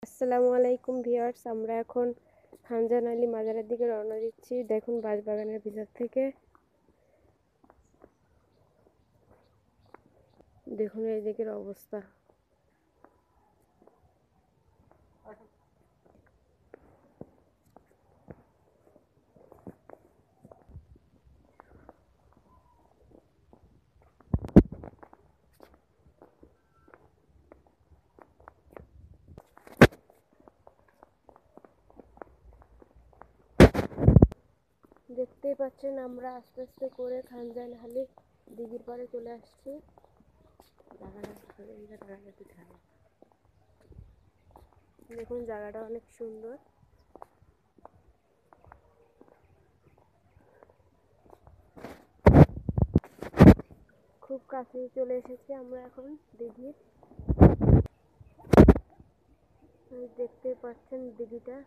আসসালামু আলাইকুম ভিউয়ার্স, আমরা এখন খানজান আলী মাজারের দিকে রওনা দিচ্ছি। দেখুন বাঁশবাগানের ভিতর থেকে দেখুন এই দিকের অবস্থা। দেখতেই পাচ্ছেন আমরা আস্তে আস্তে করে খানজান আলী দিঘির পাড়ে চলে আসছি। দেখুন জায়গাটা অনেক সুন্দর। খুব কাছেই চলে এসেছি আমরা এখন দিঘির। দেখতেই পাচ্ছেন দিঘিটা।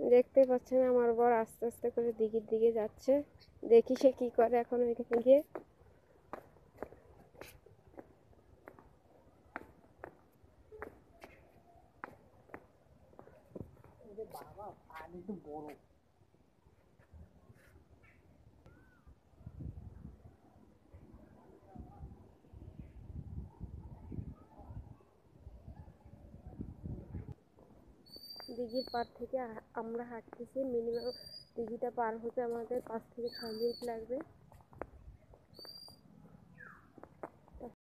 দেখতে পাচ্ছেন আমার বর আস্তে আস্তে করে দিঘির দিকে যাচ্ছে। দেখি সে কি করে এখন ওইখানে গিয়ে। দিঘির পাড় থেকে আমরা হাঁটতেছি। মিনিমাম দিঘিটা পার হতে আমাদের 5 থেকে 6 মিনিট লাগবে।